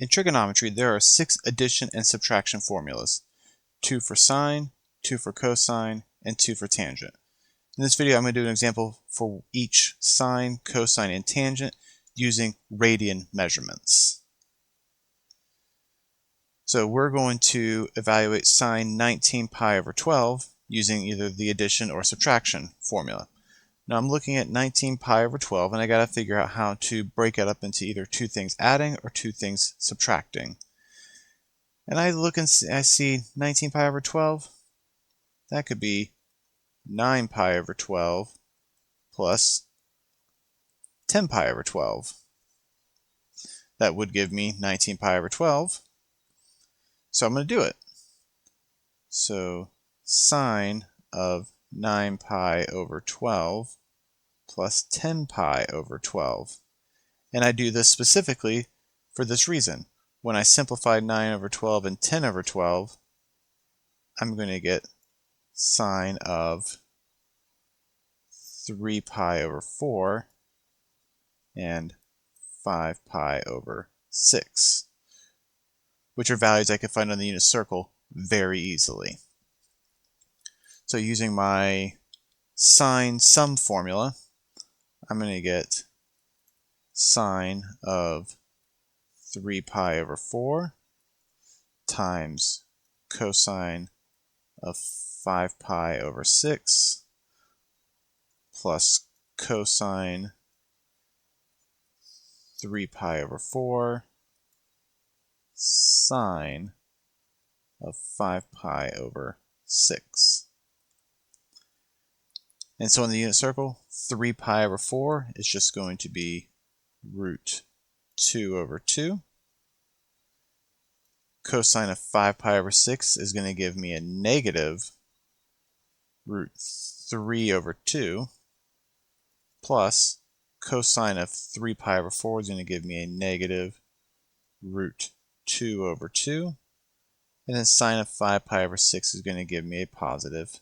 In trigonometry, there are 6 addition and subtraction formulas: 2 for sine, 2 for cosine, and 2 for tangent. In this video, I'm going to do an example for each sine, cosine, and tangent using radian measurements. So we're going to evaluate sine 19 pi over 12 using either the addition or subtraction formula. Now I'm looking at 19 pi over 12, and I got to figure out how to break it up into either two things adding or two things subtracting. And I look and I see 19 pi over 12. That could be 9 pi over 12 plus 10 pi over 12. That would give me 19 pi over 12. So I'm going to do it. So sine of 9 pi over 12 plus 10 pi over 12. And I do this specifically for this reason. When I simplify 9 over 12 and 10 over 12, I'm going to get sine of 3 pi over 4 and 5 pi over 6, which are values I can find on the unit circle very easily. So using my sine sum formula, I'm going to get sine of 3 pi over 4 times cosine of 5 pi over 6 plus cosine 3 pi over 4 sine of 5 pi over 6. And so in the unit circle, 3 pi over 4 is just going to be root 2 over 2. Cosine of 5 pi over 6 is going to give me a negative root 3 over 2, plus cosine of 3 pi over 4 is going to give me a negative root 2 over 2, and then sine of 5 pi over 6 is going to give me a positive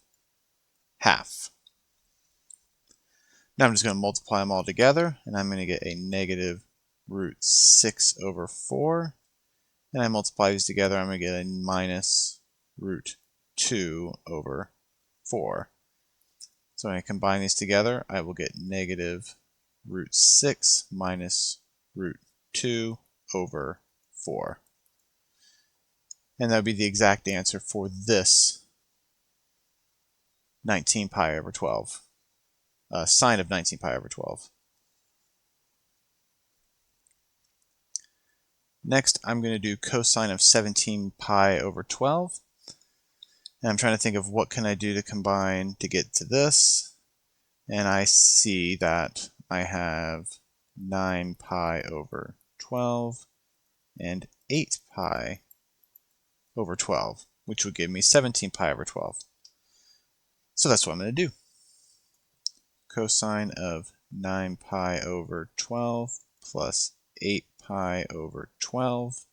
half. Now I'm just going to multiply them all together, and I'm going to get a negative root 6 over 4, and I multiply these together, I'm going to get a minus root 2 over 4. So when I combine these together, I will get negative root 6 minus root 2 over 4. And that would be the exact answer for this 19 pi over 12. Sine of 19 pi over 12. Next, I'm going to do cosine of 17 pi over 12. And I'm trying to think of what can I do to combine to get to this. And I see that I have 9 pi over 12 and 8 pi over 12, which would give me 17 pi over 12. So that's what I'm going to do. Cosine of 9 pi over 12 plus 8 pi over 12.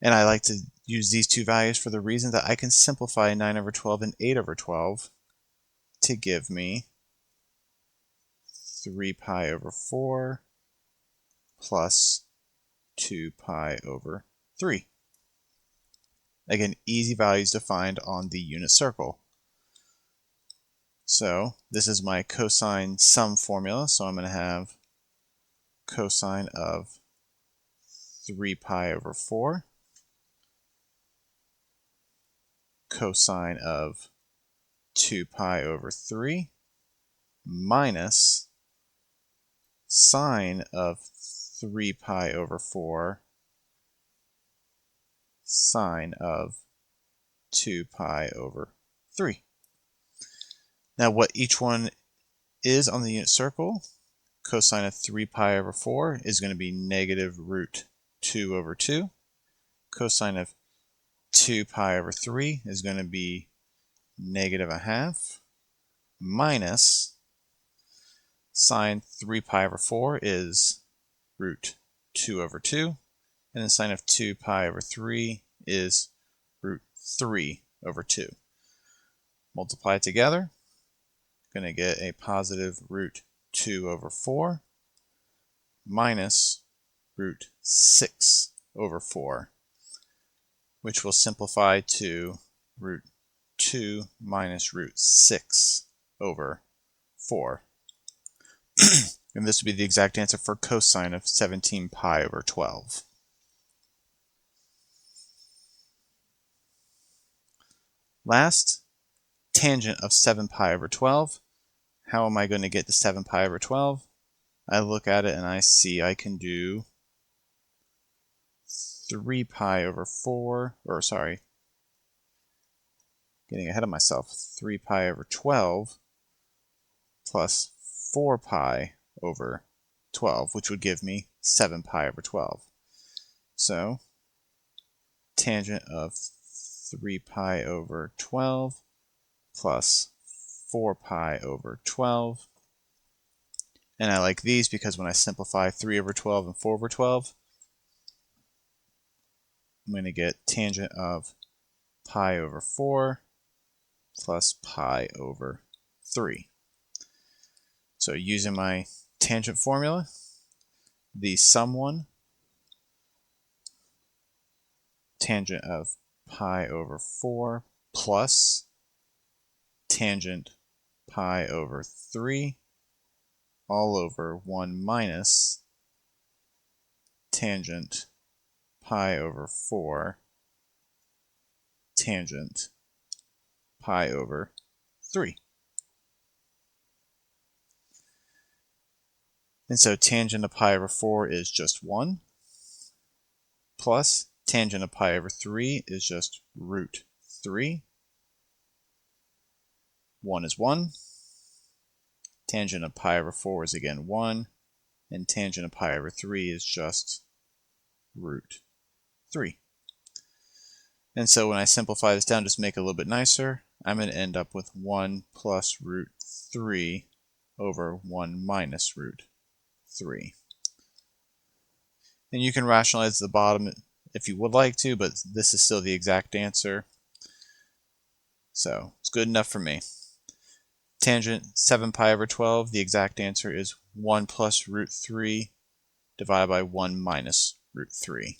And I like to use these two values for the reason that I can simplify 9 over 12 and 8 over 12 to give me 3 pi over 4 plus 2 pi over 3. Again, easy values to find on the unit circle. So this is my cosine sum formula. So I'm going to have cosine of 3 pi over 4, cosine of 2 pi over 3, minus sine of 3 pi over 4, sine of 2 pi over 3. Now what each one is on the unit circle, cosine of 3 pi over 4 is going to be negative root 2 over 2. Cosine of 2 pi over 3 is going to be negative a half, minus sine 3 pi over 4 is root 2 over 2, and then sine of 2 pi over 3 is root 3 over 2. Multiply it together, going to get a positive root 2 over 4 minus root 6 over 4, which will simplify to root 2 minus root 6 over 4. And this would be the exact answer for cosine of 17 pi over 12. Last, tangent of 7 pi over 12. How am I going to get to 7 pi over 12? I look at it and I see I can do 3 pi over 4, or sorry, getting ahead of myself, 3 pi over 12 plus 4 pi over 12, which would give me 7 pi over 12. So, tangent of 3 pi over 12 plus 4 pi over 12. And I like these because when I simplify 3 over 12 and 4 over 12, I'm going to get tangent of pi over 4 plus pi over 3. So using my tangent formula, the sum one, tangent of pi over 4 plus tangent pi over 3 all over 1 minus tangent pi over 4 tangent pi over 3. And so tangent of pi over 4 is just 1, plus tangent of pi over 3 is just root 3. 1 is 1. Tangent of pi over 4 is again 1. And tangent of pi over 3 is just root 3. And so when I simplify this down, just make it a little bit nicer, I'm going to end up with 1 plus root 3 over 1 minus root 3. And you can rationalize the bottom if you would like to, but this is still the exact answer. So it's good enough for me. Tangent 7 pi over 12, the exact answer is 1 plus root 3 divided by 1 minus root 3.